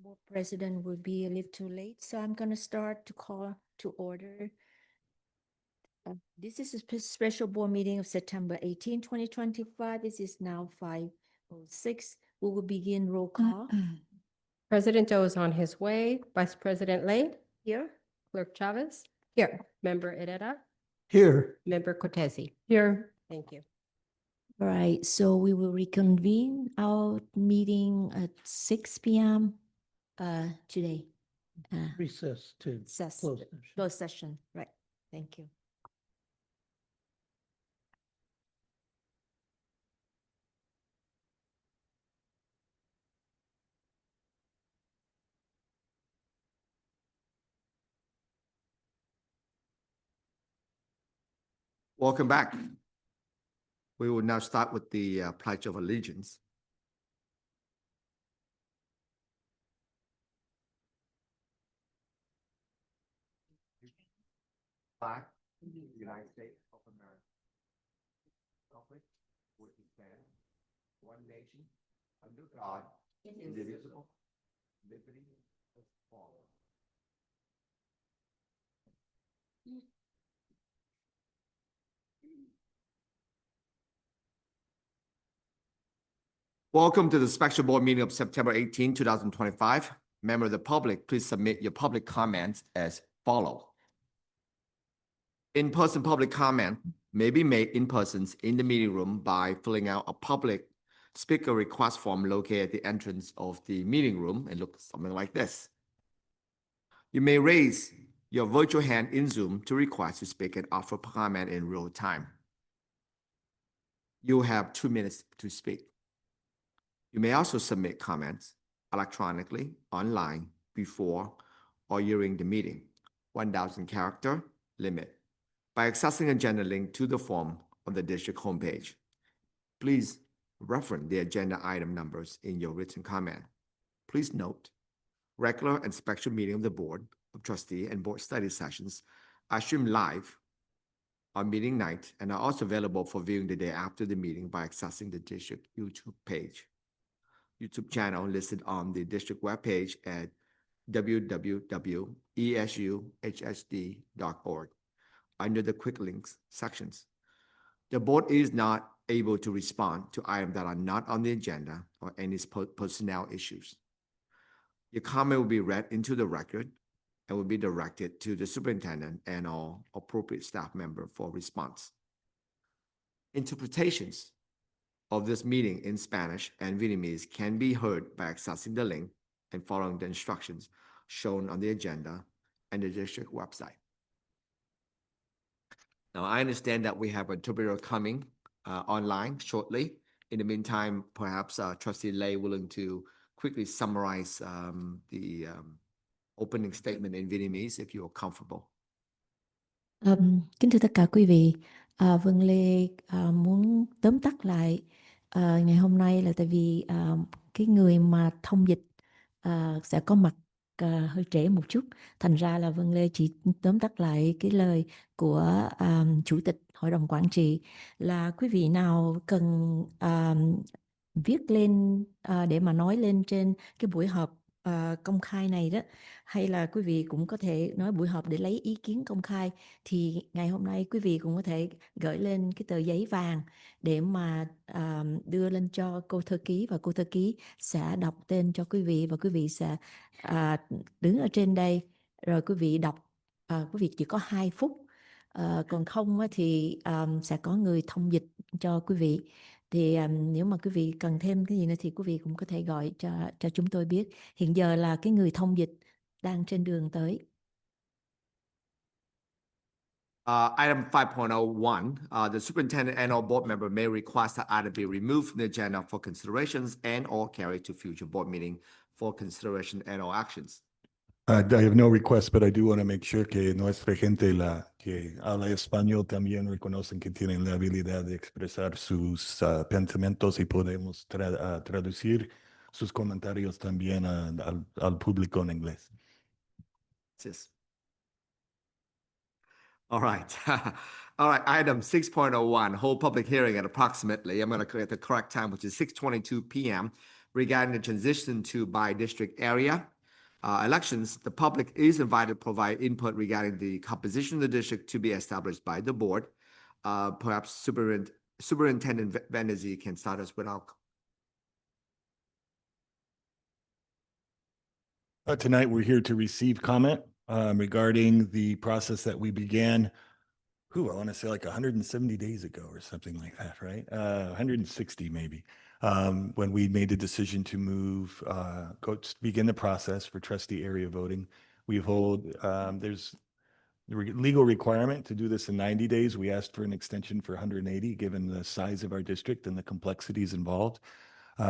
board president will be a little too late, so I'm going to start to call to order. This is a special board meeting of September 18, 2025. This is now 5:06. We will begin roll call. President Doe is on his way. Vice President Lay, Here. Clerk Chavez, Here. Member Herrera, Here. Member Cortese. Here. Thank you. All right, so we will reconvene our meeting at 6 p.m. Today. Recess to Recess. close session. Closed session, right. Thank you. Welcome back. We will now start with the Pledge of Allegiance. Flag of the United States of America. Republic which stands one nation under God, indivisible, liberty and for all. Welcome to the special board meeting of September 18, 2025. Member of the public, please submit your public comments as follows. In-person public comment may be made in person in the meeting room by filling out a public speaker request form located at the entrance of the meeting room and looks something like this. You may raise your virtual hand in Zoom to request to speak and offer comment in real time. You have 2 minutes to speak. You may also submit comments electronically, online, before or during the meeting, 1,000 character limit, by accessing agenda link to the form on the district homepage. Please reference the agenda item numbers in your written comment. Please note, regular and special meeting of the Board of Trustees and Board study sessions are streamed live on meeting night and are also available for viewing the day after the meeting by accessing the district YouTube page. YouTube channel listed on the district webpage at www.ESUHSD.org under the quick links sections. The board is not able to respond to items that are not on the agenda or any personnel issues. Your comment will be read into the record and will be directed to the superintendent and all appropriate staff member for response. Interpretations of this meeting in Spanish and Vietnamese can be heard by accessing the link and following the instructions shown on the agenda and the district website. Now, I understand that we have an interpreter coming online shortly. In the meantime, perhaps Trustee Lay willing to quickly summarize the opening statement in Vietnamese if you're comfortable. Kính thưa tất cả quý vị, Vân Lê muốn tóm tắt lại ngày hôm nay là tại vì cái người mà thông dịch sẽ có mặt hơi trễ một chút, thành ra là Vân Lê chỉ tóm tắt lại cái lời của Chủ tịch Hội đồng Quản trị là quý vị nào cần viết lên để mà nói lên trên cái buổi họp công khai này đó, hay là quý vị cũng có thể nói buổi họp để lấy ý kiến công khai, thì ngày hôm nay quý vị cũng có thể gửi lên cái tờ giấy vàng để mà đưa lên cho cô thư ký, và cô thư ký sẽ đọc tên cho quý vị, và quý vị sẽ đứng ở trên đây rồi quý vị đọc. Quý vị chỉ có 2 phút, còn không thì sẽ có người thông dịch cho quý vị. Thì nếu mà quý vị cần thêm cái gì nữa thì quý vị cũng có thể gọi cho chúng tôi biết. Hiện giờ là cái người thông dịch đang trên đường tới. Item 5.01, the superintendent and all board member may request that item be removed from the agenda for considerations and or carried to future board meeting for consideration and or actions. I have no request, but I do want to make sure que nuestra gente que habla español también reconocen que tienen la habilidad de expresar sus pensamientos y podemos traducir sus comentarios también al público en inglés. Yes. All right. All right. Item 6.01, hold public hearing at approximately, I'm going to get the correct time, which is 6:22 p.m. regarding the transition to by district area elections. The public is invited to provide input regarding the composition of the district to be established by the board. Perhaps Superintendent Venezi can start us with our. Tonight, we're here to receive comment regarding the process that we began, I want to say like 170 days ago or something like that, right? 160 maybe, when we made the decision to move, begin the process for trustee area voting. There's the legal requirement to do this in 90 days. We asked for an extension for 180, given the size of our district and the complexities involved.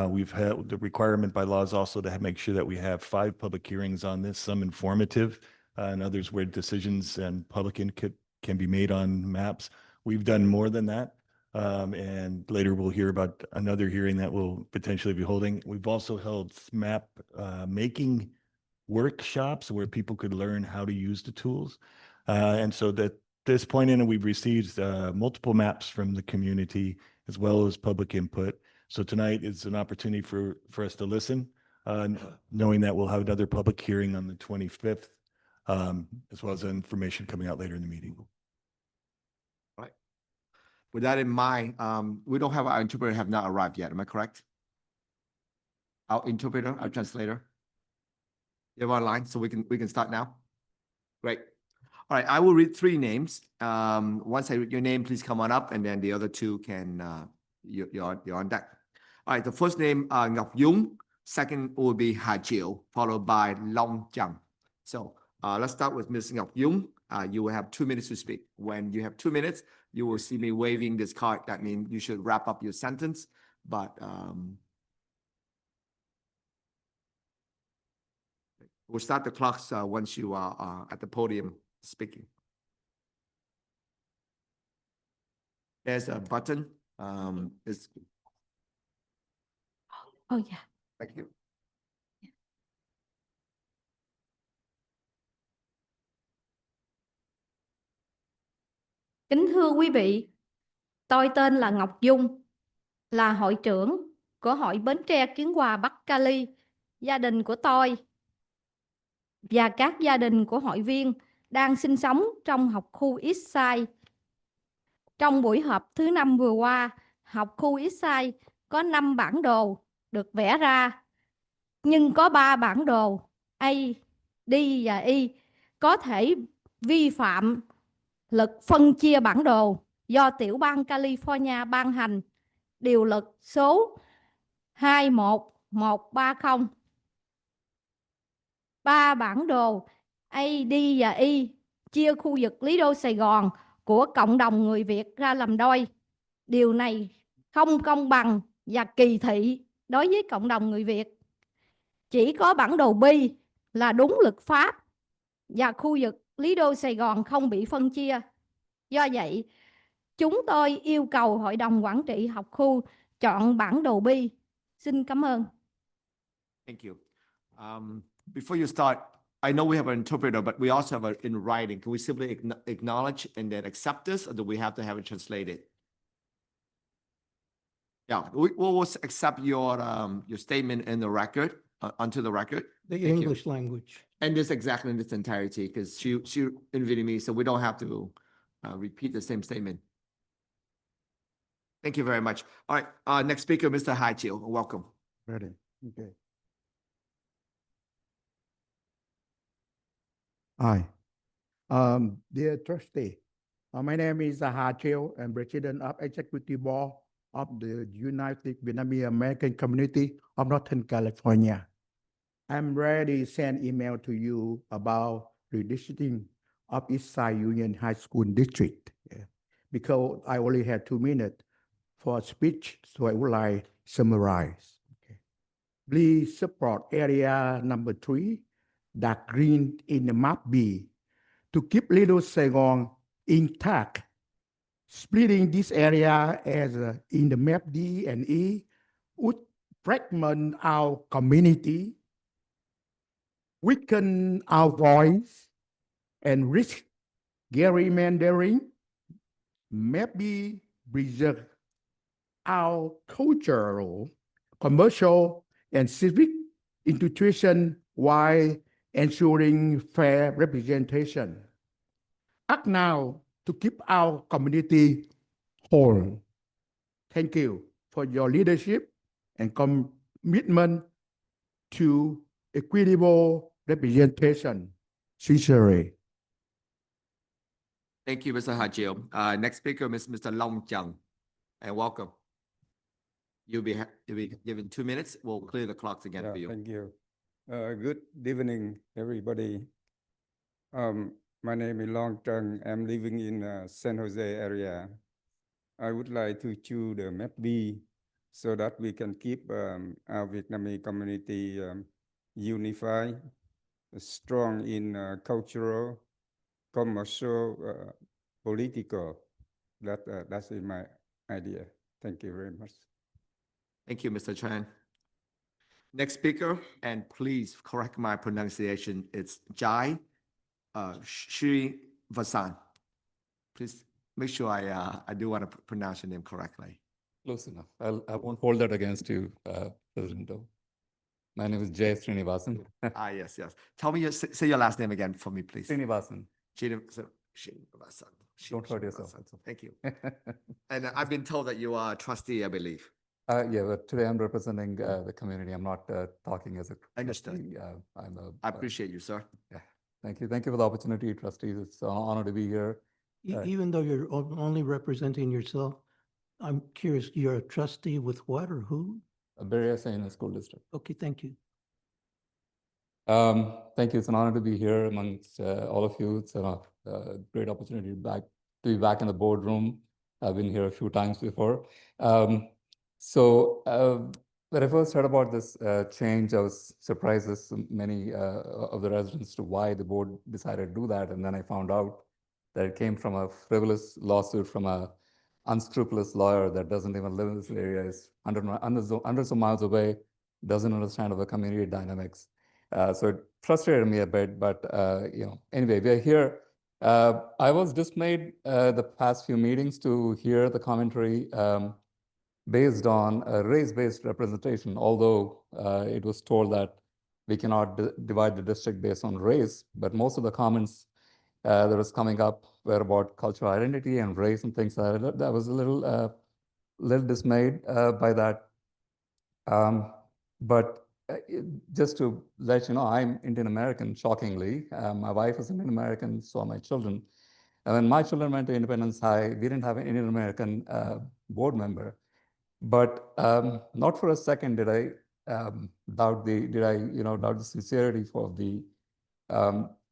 We've had the requirement by laws also to make sure that we have 5 public hearings on this, some informative and others where decisions and public input can be made on maps. We've done more than that. And later we'll hear about another hearing that we'll potentially be holding. We've also held map making workshops where people could learn how to use the tools. And so at this point in it, we've received multiple maps from the community as well as public input. So tonight is an opportunity for us to listen, knowing that we'll have another public hearing on the 25th, as well as information coming out later in the meeting. Right. With that in mind, we don't have our interpreter have not arrived yet. Am I correct? Our interpreter, our translator. You have online, so we can start now. Great. All right, I will read 3 names. Once I read your name, please come on up, and then the other 2 can you're on deck. All right, the first name Ngọc Dung. Second will be Hà Chiu, followed by Long Jiang. So let's start with Ms. Ngọc Dung. You will have 2 minutes to speak. When you have 2 minutes, you will see me waving this card. That means you should wrap up your sentence. But we'll start the clocks once you are at the podium speaking. There's a button. Oh yeah. Thank you. Kính thưa quý vị, tôi tên là Ngọc Dung, là hội trưởng của hội Bến Tre Kiến Hòa Bắc Cali. Gia đình của tôi và các gia đình của hội viên đang sinh sống trong học khu ESUHSD. Trong buổi họp thứ 5 vừa qua, học khu ESUHSD có 5 bản đồ được vẽ ra, nhưng có 3 bản đồ A, D và E có thể vi phạm luật phân chia bản đồ do tiểu bang California ban hành, điều luật số 21130. 3 bản đồ A, D và E chia khu vực Lý Đô Sài Gòn của cộng đồng người Việt ra làm đôi. Điều này không công bằng và kỳ thị đối với cộng đồng người Việt. Chỉ có bản đồ B là đúng luật pháp và khu vực Lý Đô Sài Gòn không bị phân chia. Do vậy, chúng tôi yêu cầu Hội đồng Quản trị học khu chọn bản đồ B. Xin cảm ơn. Thank you. Before you start, I know we have an interpreter, but we also have it in writing. Can we simply acknowledge and then accept this, or do we have to have it translated? Yeah, we'll accept your statement in the record, onto the record. The Thank you. English language. And this exactly in its entirety, because she invited me, so we don't have to repeat the same statement. Thank you very much. All right, next speaker, Mr. Hai Chiu, welcome. Ready. Okay. Hi. Dear trustee, my name is Ha Chiu. I'm president of Executive Board of the United Vietnamese American Community of Northern California. I'm ready to send email to you about redistricting of Eastside Union High School District. Yeah. Because I only have 2 minutes for a speech, so I would like to summarize. Okay. Please support area number 3, dark green in the map B, to keep Little Saigon intact. Splitting this area as in the map D and E would fragment our community, weaken our voice, and risk gerrymandering. Maybe preserve our cultural, commercial, and civic intuition while ensuring fair representation. Act now to keep our community whole. Thank you for your leadership and commitment to equitable representation. Sincerely. Thank you, Mr. Hajil. Next speaker is Mr. Long Jiang, and welcome. You'll be given 2 minutes. We'll clear the clocks again for you. Thank you. Good evening, everybody. My name is Long Trần. I'm living in San Jose area. I would like to choose the map B so that we can keep our Vietnamese community unified, strong in cultural, commercial, political. That's my idea. Thank you very much. Thank you, Mr. Chan. Next speaker, and please correct my pronunciation. It's Jai Srivasan. Please make sure I do want to pronounce your name correctly. Close enough. I won't hold that against you, President Do. My name is Jay Srinivasan. Yes. Tell me, say your last name again for me, please. Srinivasan. Srinivasan. Don't hurt yourself. Thank you. And I've been told that you are a trustee, I believe. Yeah, but today I'm representing the community. I'm not talking as a Understood. trustee. I appreciate you, sir. Yeah, thank you. Thank you for the opportunity, trustees. It's an honor to be here. Even though you're only representing yourself, I'm curious, you're a trustee with what or who? Berea Sena School District. Okay, thank you. Thank you. It's an honor to be here amongst all of you. It's a great opportunity to be back in the boardroom. I've been here a few times before. When I first heard about this change, I was surprised as many of the residents to why the board decided to do that. And then I found out that it came from a frivolous lawsuit from a unscrupulous lawyer that doesn't even live in this area, is hundreds of miles away, doesn't understand of the community dynamics. So it frustrated me a bit, but anyway, we're here. I was dismayed the past few meetings to hear the commentary based on a race-based representation, although it was told that we cannot divide the district based on race, but most of the comments that was coming up were about cultural identity and race and things like that. I was a little dismayed by that. But just to let you know, I'm Indian American, shockingly. My wife is Indian American, so are my children. And when my children went to Independence High, we didn't have an Indian American board member. But not for a second did I doubt the sincerity for the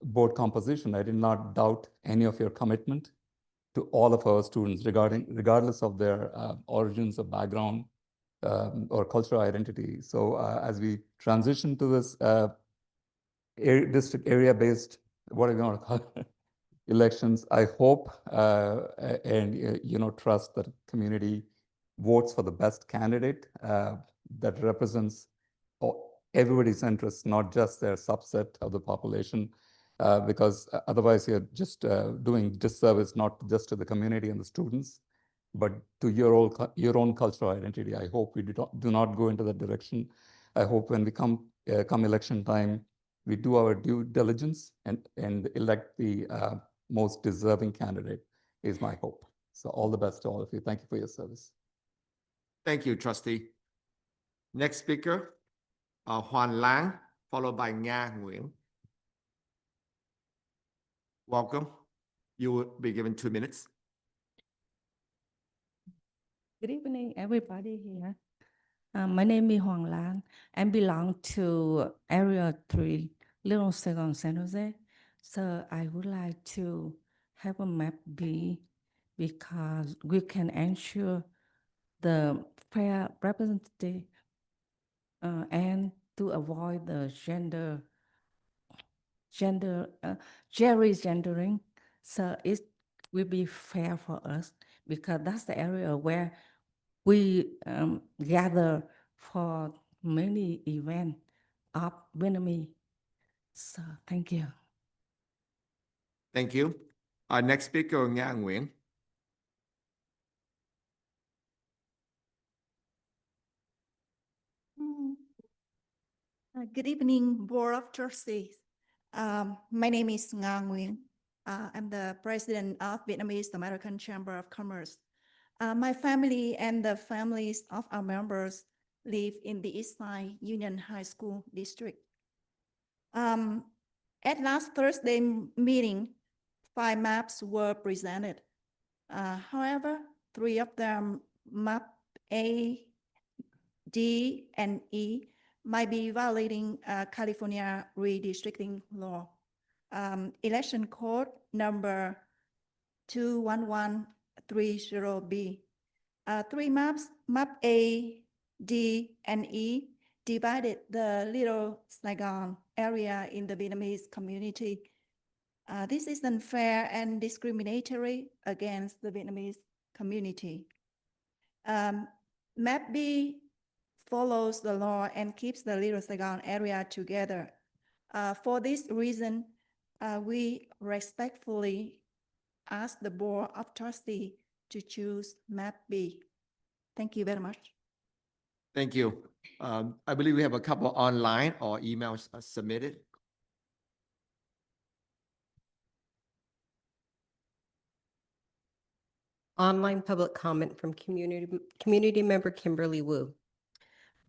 board composition. I did not doubt any of your commitment to all of our students, regardless of their origins or background or cultural identity. So as we transition to this district area-based, what do you want to call it, elections, I hope and trust that community votes for the best candidate that represents everybody's interests, not just their subset of the population, because otherwise you're just doing disservice not just to the community and the students, but to your own cultural identity. I hope we do not go into that direction. I hope when we come election time, we do our due diligence and elect the most deserving candidate, is my hope. So all the best to all of you. Thank you for your service. Thank you, trustee. Next speaker, Hoan Lang, followed by Nga Nguyen. Welcome. You will be given 2 minutes. Good evening, everybody here. My name is Hoang Lang. I belong to Area 3, Little Saigon, San Jose. So I would like to have a map B because we can ensure the fair representative and to avoid the gerrymandering. So it will be fair for us because that's the area where we gather for many events of Vietnamese. So thank you. Thank you. Our next speaker, Nga Nguyen. Good evening, Board of Trustees. My name is Nga Nguyen. I'm the president of Vietnamese American Chamber of Commerce. My family and the families of our members live in the East Side Union High School District. At last Thursday meeting, 5 maps were presented. However, 3 of them, map A, D, and E, might be violating California redistricting law. Election code number 21130B. 3 maps, map A, D, and E, divided the Little Saigon area in the Vietnamese community. This is unfair and discriminatory against the Vietnamese community. Map B follows the law and keeps the Little Saigon area together. For this reason, we respectfully ask the Board of Trustees to choose map B. Thank you very much. Thank you. I believe we have a couple online or emails submitted. Online public comment from community member Kimberly Wu.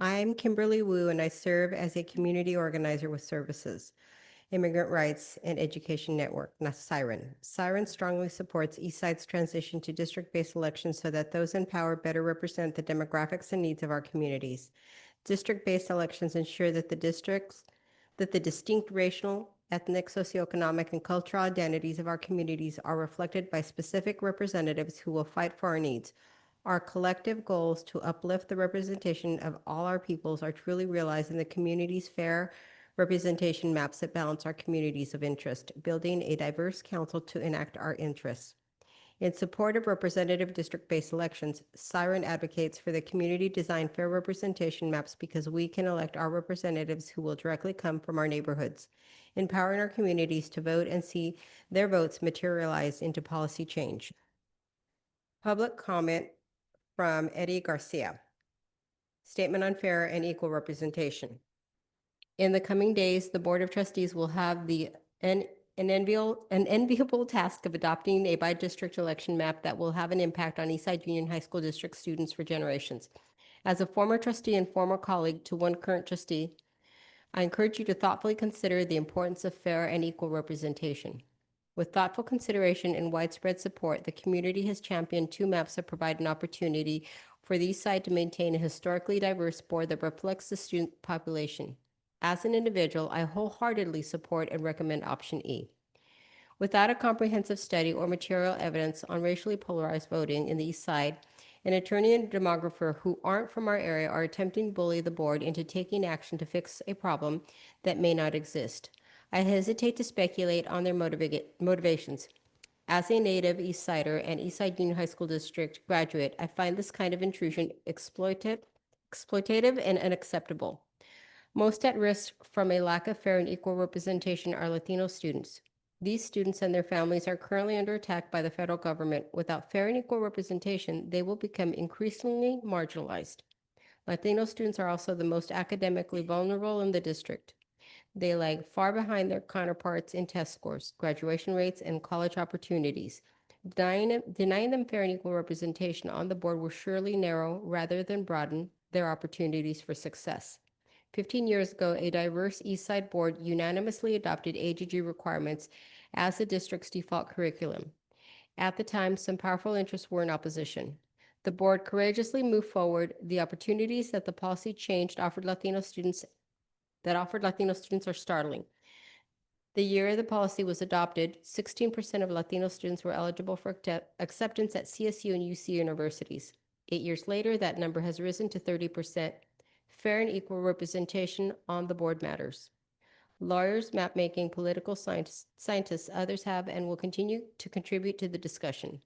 I'm Kimberly Wu, and I serve as a community organizer with Services, Immigrant Rights, and Education Network, SIREN. SIREN strongly supports Eastside's transition to district-based elections so that those in power better represent the demographics and needs of our communities. District-based elections ensure that the distinct racial, ethnic, socioeconomic, and cultural identities of our communities are reflected by specific representatives who will fight for our needs. Our collective goals to uplift the representation of all our peoples are truly realized in the community's fair representation maps that balance our communities of interest, building a diverse council to enact our interests. In support of representative district-based elections, SIREN advocates for the community-designed fair representation maps because we can elect our representatives who will directly come from our neighborhoods, empowering our communities to vote and see their votes materialize into policy change. Public comment from Eddie Garcia. Statement on fair and equal representation. In the coming days, the Board of Trustees will have an enviable task of adopting a by-district election map that will have an impact on Eastside Union High School District students for generations. As a former trustee and former colleague to one current trustee, I encourage you to thoughtfully consider the importance of fair and equal representation. With thoughtful consideration and widespread support, the community has championed 2 maps that provide an opportunity for the Eastside to maintain a historically diverse board that reflects the student population. As an individual, I wholeheartedly support and recommend option E. Without a comprehensive study or material evidence on racially polarized voting in the East Side, an attorney and demographer who aren't from our area are attempting to bully the board into taking action to fix a problem that may not exist. I hesitate to speculate on their motivations. As a native East Sider and Eastside Union High School District graduate, I find this kind of intrusion exploitative and unacceptable. Most at risk from a lack of fair and equal representation are Latino students. These students and their families are currently under attack by the federal government. Without fair and equal representation, they will become increasingly marginalized. Latino students are also the most academically vulnerable in the district. They lag far behind their counterparts in test scores, graduation rates, and college opportunities. Denying them fair and equal representation on the board will surely narrow rather than broaden their opportunities for success. 15 years ago, a diverse East Side board unanimously adopted AGG requirements as the district's default curriculum. At the time, some powerful interests were in opposition. The board courageously moved forward. The opportunities that the policy changed offered Latino students are startling. The year the policy was adopted, 16% of Latino students were eligible for acceptance at CSU and UC universities. 8 years later, that number has risen to 30%. Fair and equal representation on the board matters. Lawyers, mapmaking, political scientists, others have and will continue to contribute to the discussion.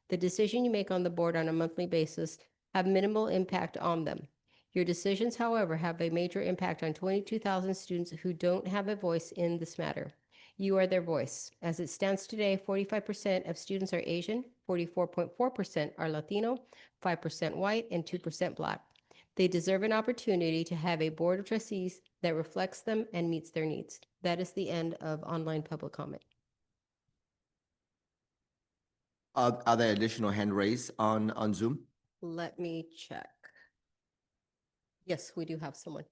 The decision you make on the board on a monthly basis have minimal impact on them. Your decisions, however, have a major impact on 22,000 students who don't have a voice in this matter. You are their voice. As it stands today, 45% of students are Asian, 44.4% are Latino, 5% white, and 2% Black. They deserve an opportunity to have a board of trustees that reflects them and meets their needs. That is the end of online public comment. Are there additional hand raised on Zoom? Let me check. Yes, we do have someone.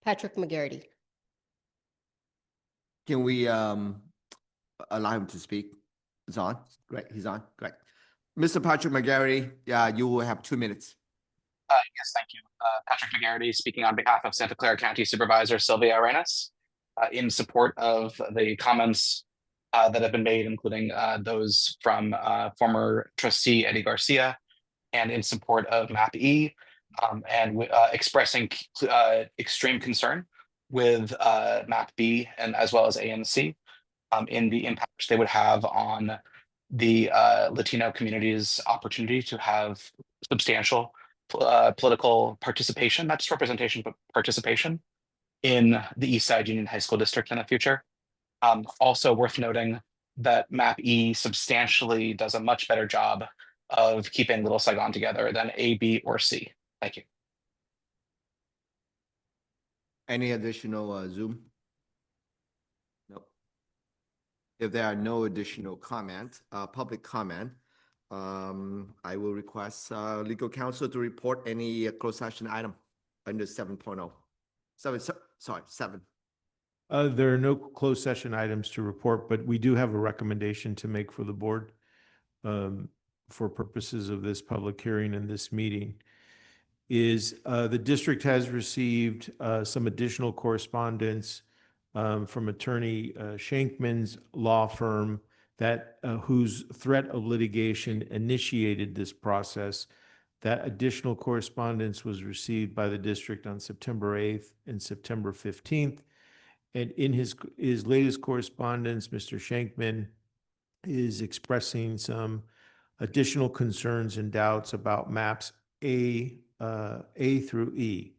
Patrick McGarity. Can we allow him to speak? It's on? Great, he's on, great. Mr. Patrick McGarity, you will have 2 minutes. Yes, thank you. Patrick McGarity speaking on behalf of Santa Clara County Supervisor Sylvia Arenas in support of the comments that have been made, including those from former trustee Eddie Garcia, and in support of MAP E, and expressing extreme concern with MAP B and as well as ANC in the impact they would have on the Latino community's opportunity to have substantial political participation, not just representation, but participation in the East Side Union High School District in the future. Also worth noting that MAP E substantially does a much better job of keeping Little Saigon together than A, B, or C. Thank you. Any additional Zoom? No. If there are no additional comment, public comment, I will request legal counsel to report any closed session item under 7.0. Sorry, 7. There are no closed session items to report, but we do have a recommendation to make for the board for purposes of this public hearing and this meeting. The district has received some additional correspondence from attorney Shankman's law firm whose threat of litigation initiated this process. That additional correspondence was received by the district on September 8th and September 15th. And in his latest correspondence, Mr. Shankman is expressing some additional concerns and doubts about maps A through E.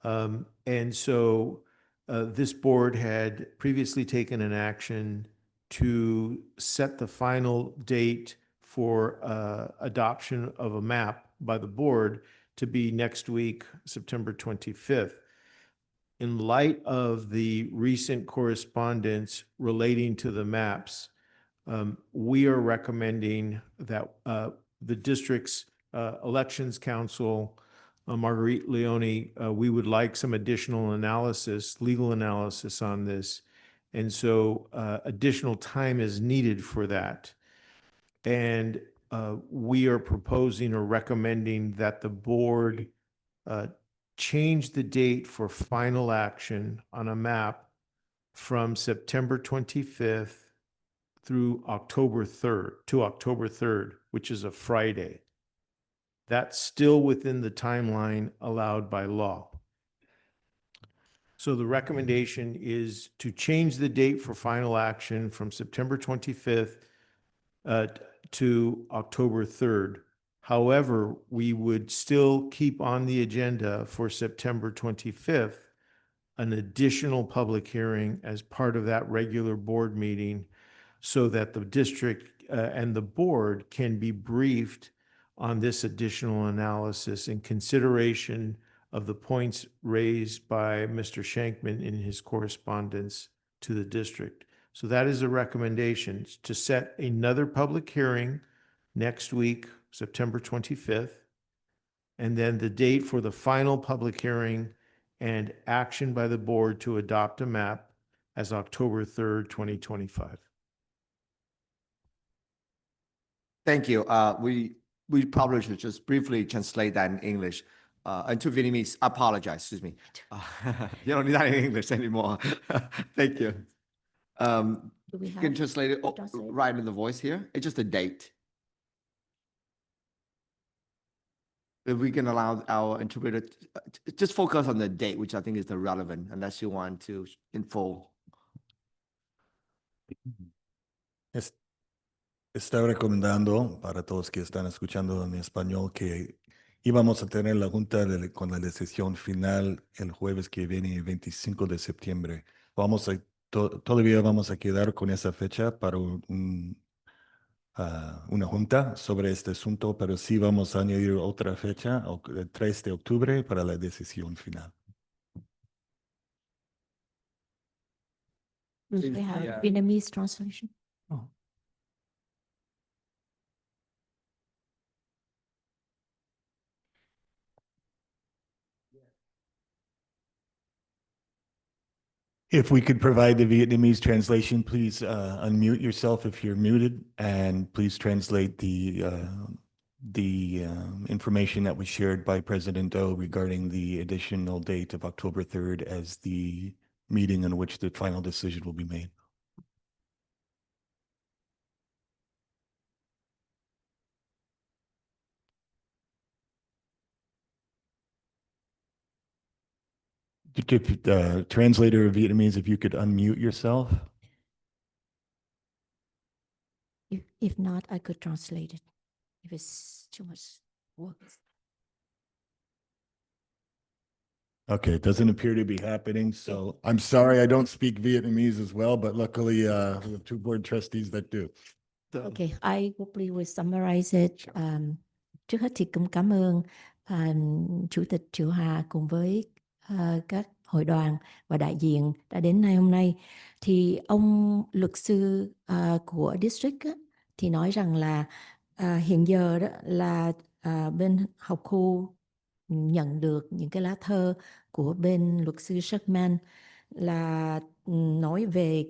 And so this board had previously taken an action to set the final date for adoption of a map by the board to be next week, September 25th. In light of the recent correspondence relating to the maps, we are recommending that the district's elections counsel, Marguerite Leone, we would like some additional analysis, legal analysis on this. And so additional time is needed for that. And we are proposing or recommending that the board change the date for final action on a map from September 25th through October 3rd, which is a Friday. That's still within the timeline allowed by law. So the recommendation is to change the date for final action from September 25th to October 3rd. However, we would still keep on the agenda for September 25th an additional public hearing as part of that regular board meeting so that the district and the board can be briefed on this additional analysis in consideration of the points raised by Mr. Shankman in his correspondence to the district. So that is a recommendation to set another public hearing next week, September 25th, and then the date for the final public hearing and action by the board to adopt a map as October 3rd, 2025. Thank you. We probably should just briefly translate that in English. Into Vietnamese, I apologize, excuse me. You don't need that in English anymore. Thank you. You can translate it right in the voice here. It's just a date. If we can allow our interpreter just focus on the date, which I think is the relevant, unless you want to in full. Estaba recomendando para todos que están escuchando en español que íbamos a tener la junta con la decisión final el jueves que viene, 25 de septiembre. Todavía vamos a quedar con esa fecha para una junta sobre este asunto, pero sí vamos a añadir otra fecha, el 3 de octubre, para la decisión final. We have Vietnamese translation. Oh. If we could provide the Vietnamese translation, please unmute yourself if you're muted, and please translate the information that was shared by President O regarding the additional date of October 3rd as the meeting in which the final decision will be made. Translator of Vietnamese, if you could unmute yourself. If not, I could translate it if it's too much work. Okay, it doesn't appear to be happening, so I'm sorry I don't speak Vietnamese as well, but luckily we have two board trustees that do. Okay, I hopefully will summarize it. Trước hết thì cũng cảm ơn Chủ tịch Triệu Hà cùng với các hội đoàn và đại diện đã đến ngày hôm nay. Thì ông luật sư của district á, thì nói rằng là hiện giờ đó là bên học khu nhận được những cái lá thơ của bên luật sư Sherman là nói về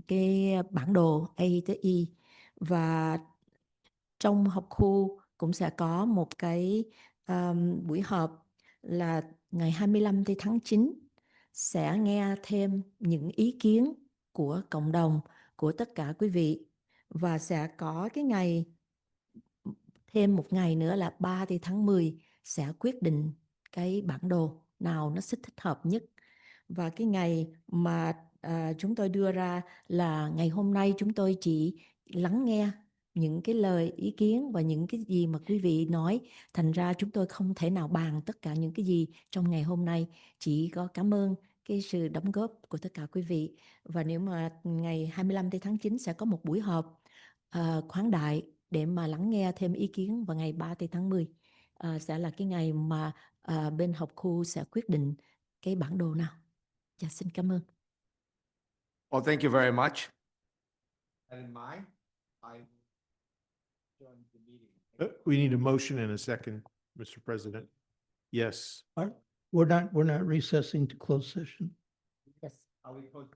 cái bản đồ A tới E, và trong học khu cũng sẽ có một cái buổi họp là ngày 25 tháng 9 sẽ nghe thêm những ý kiến của cộng đồng, của tất cả quý vị, và sẽ có cái ngày thêm một ngày nữa là 3 tháng 10 sẽ quyết định cái bản đồ nào nó sẽ thích hợp nhất. Và cái ngày mà chúng tôi đưa ra là ngày hôm nay chúng tôi chỉ lắng nghe những cái lời ý kiến và những cái gì mà quý vị nói. Thành ra chúng tôi không thể nào bàn tất cả những cái gì trong ngày hôm nay. Chỉ có cảm ơn cái sự đóng góp của tất cả quý vị. Và nếu mà ngày 25 tháng 9 sẽ có một buổi họp khoáng đại để mà lắng nghe thêm ý kiến, và ngày 3 tháng 10 sẽ là cái ngày mà bên học khu sẽ quyết định cái bản đồ nào. Dạ, xin cảm ơn. Well, thank you very much. And in mind, I join the meeting. We need a motion and a second, Mr. President. Yes. We're not recessing to closed session. Yes. Are we close?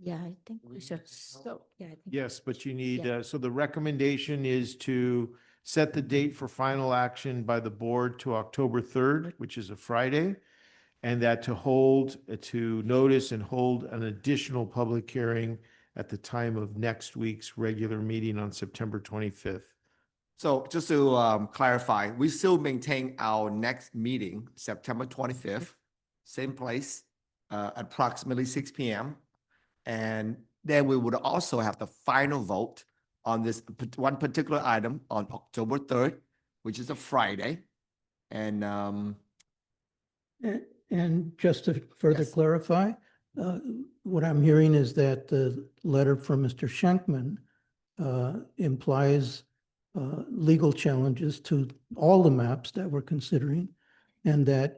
Yeah, I think we should. So, yeah, I think. Yes, but you need, Yeah. so the recommendation is to set the date for final action by the board to October 3rd, which is a Friday, and that to notice and hold an additional public hearing at the time of next week's regular meeting on September 25th. So just to clarify, we still maintain our next meeting, September 25th, same place, approximately 6 p.m. And then we would also have the final vote on this one particular item on October 3rd, which is a Friday. And And just to further Yes. clarify, what I'm hearing is that the letter from Mr. Schenkman implies legal challenges to all the maps that we're considering, and that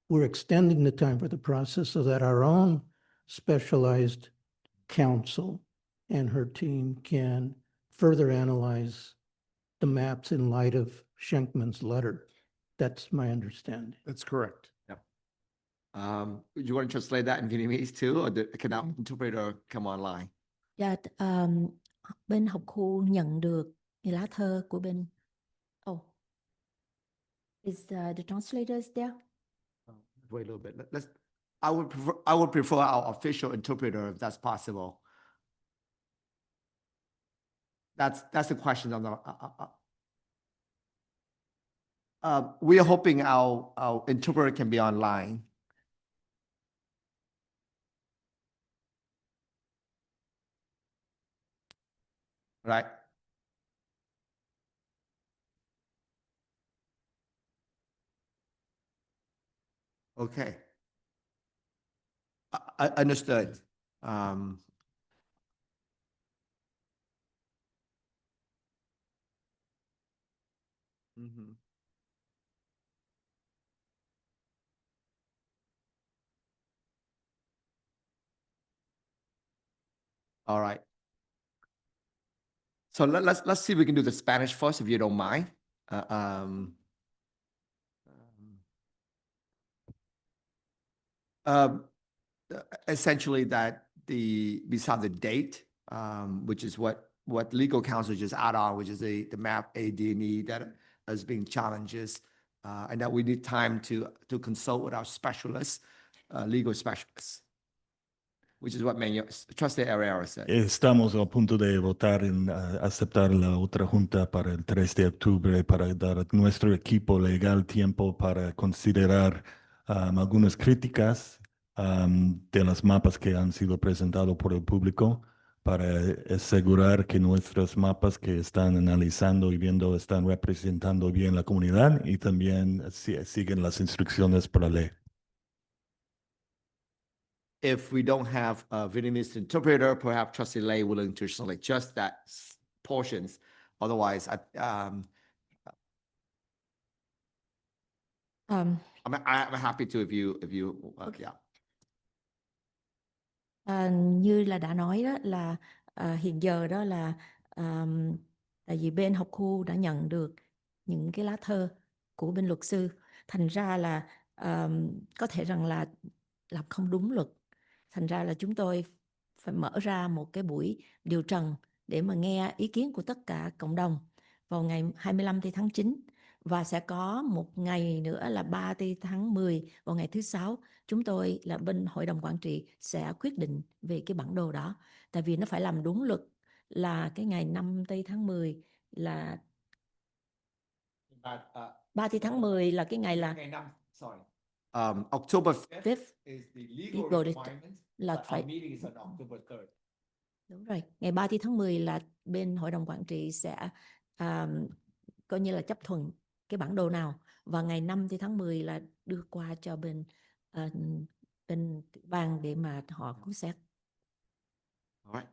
we're extending the time for the process so that our own specialized counsel and her team can further analyze the maps in light of Schenkman's letter. That's my understanding. That's correct. you want to translate that in Vietnamese too, or can our interpreter come online? Dạ, bên học khu nhận được cái lá thơ của bên. Oh, is the translators there? Wait a little bit. I would prefer our official interpreter if that's possible. That's the question on the. We are hoping our interpreter can be online. Right. Okay. I understood. Mhm. All right. So let's see if we can do the Spanish first, if you don't mind. Uh, um, um, Essentially that beside the date, which is what legal counsel just add on, which is the map A, D, and E that is being challenges, and that we need time to consult with our specialists, legal specialists, which is what Trustee Herrera said. Estamos a punto de votar en aceptar la otra junta para el 3 de octubre para dar a nuestro equipo legal tiempo para considerar algunas críticas de las mapas que han sido presentados por el público para asegurar que nuestros mapas que están analizando y viendo están representando bien la comunidad y también siguen las instrucciones para la ley. If we don't have a Vietnamese interpreter, perhaps Trustee Lay willing to select just that portions. Otherwise, Um, I'm happy to if you Okay. yeah. Như là đã nói đó là hiện giờ đó là tại vì bên học khu đã nhận được những cái lá thơ của bên luật sư, thành ra là có thể rằng là làm không đúng luật, thành ra là chúng tôi phải mở ra một cái buổi điều trần để mà nghe ý kiến của tất cả cộng đồng vào ngày 25 tháng 9 và sẽ có một ngày nữa là 3 tháng 10 vào ngày thứ Sáu. Chúng tôi là bên hội đồng quản trị sẽ quyết định về cái bản đồ đó, tại vì nó phải làm đúng luật là cái ngày 5 tháng 10 là 3 tháng 10 là cái ngày là October 5th Fifth is the legal legal requirement. là But phải our meeting is on October 3rd. đúng rồi, ngày 3 tháng 10 là bên hội đồng quản trị sẽ coi như là chấp thuận cái bản đồ nào, và ngày 5 tháng 10 là đưa qua cho bên bên ban để mà họ cứu xét. All right.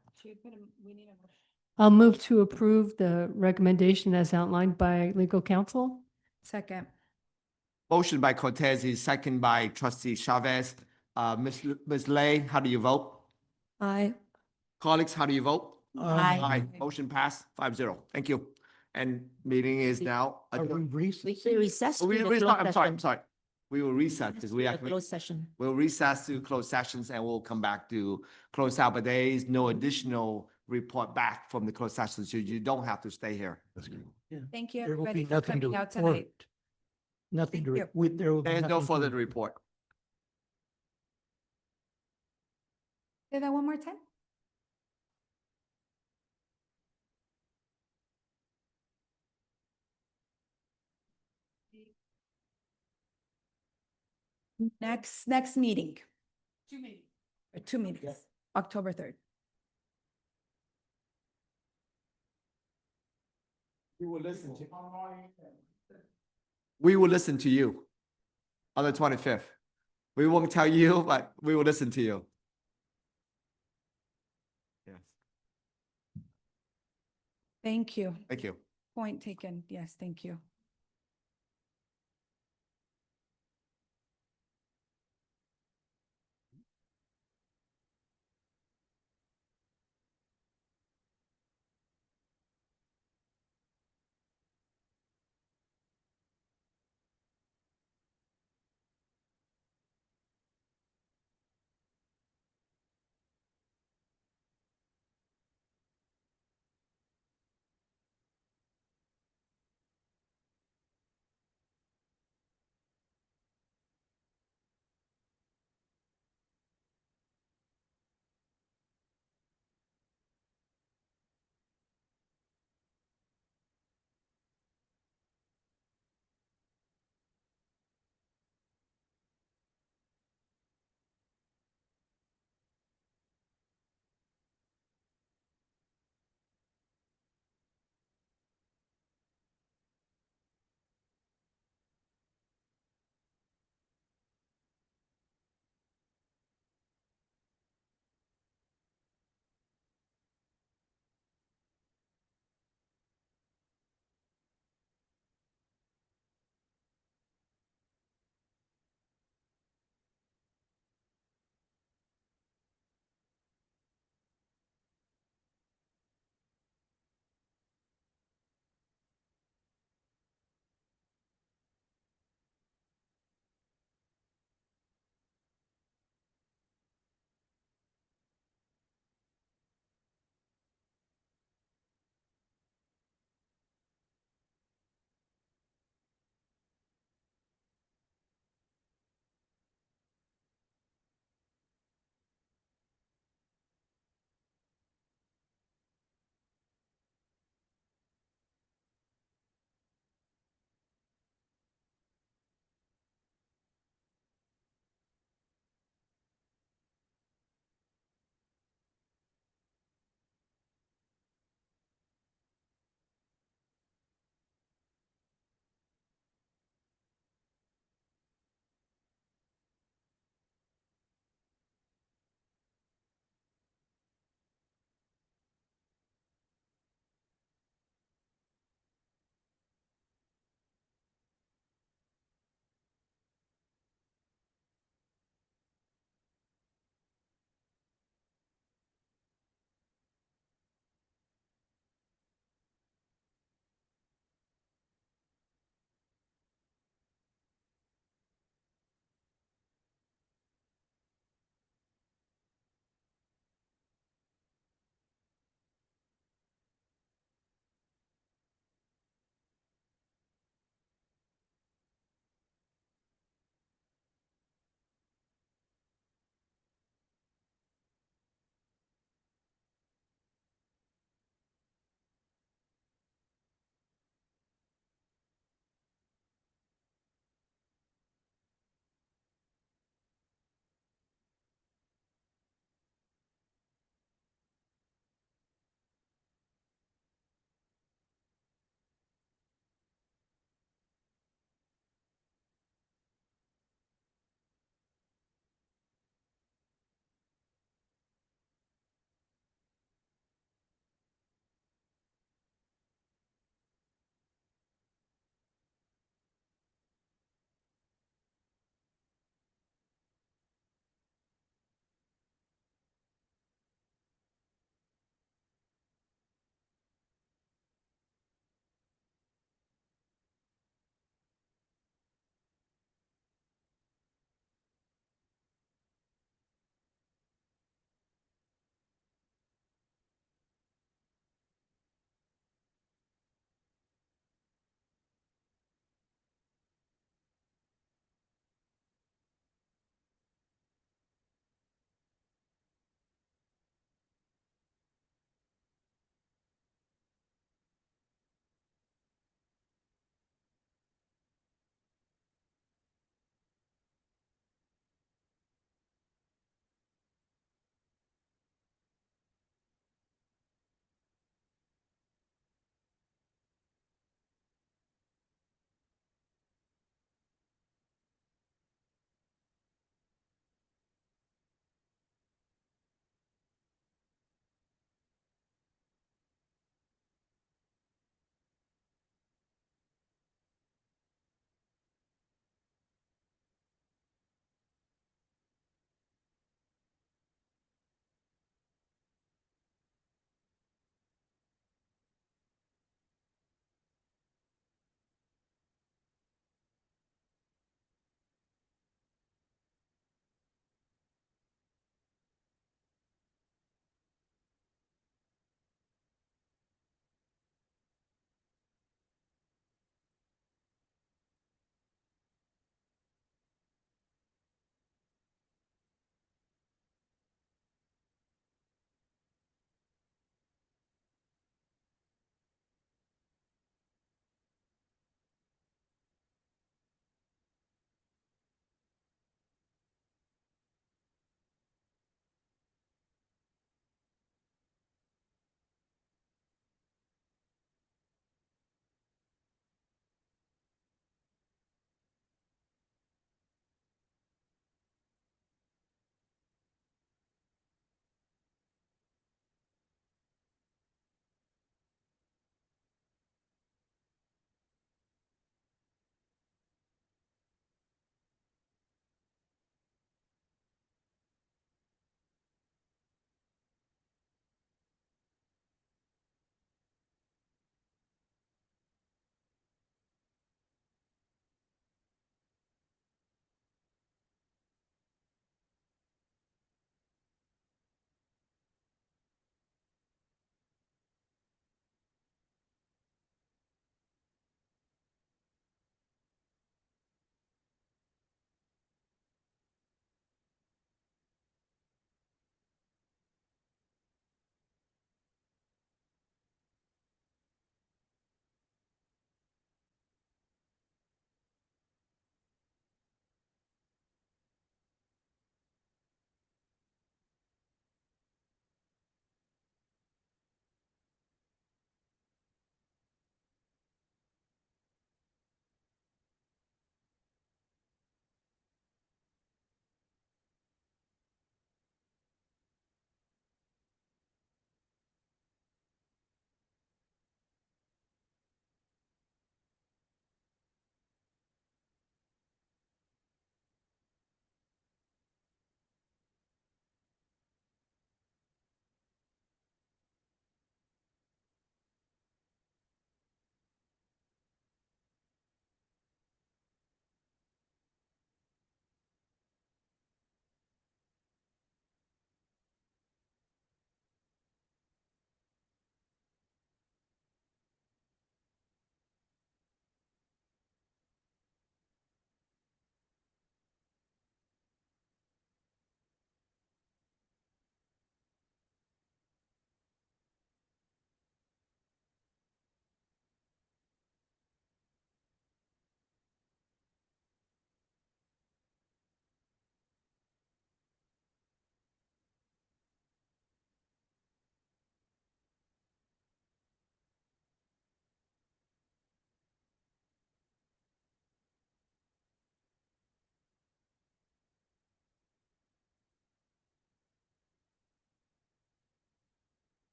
I'll move to approve the recommendation as outlined by legal counsel. Second. Motion by Cortese, second by Trustee Chavez. Ms. Lay, how do you vote? Aye. Colleagues, how do you vote? Aye. Aye. Motion passed 5-0. Thank you. And meeting is now. Are we recessed? We recess to We the restart, closed I'm sorry, session. I'm sorry. We will recess because we To the actually, closed session. we'll recess to closed sessions and we'll come back to close out, but there is no additional report back from the closed session, so you don't have to stay here. That's good. Yeah. Thank you, There will everybody, be for nothing to coming out report. tonight. Nothing to, Thank there will be There is no nothing to further to report. Say that one more time. Next meeting. 2 meetings. 2 meetings, October 3rd. We will listen to. We will listen to you on the 25th. We won't tell you, but we will listen to you. Yes, Thank you. thank you. Point taken. Yes, thank you.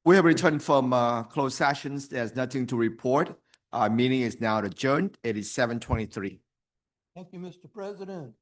We have returned from closed sessions. There's nothing to report. Our meeting is now adjourned. It is 7:23. Thank you, Mr. President.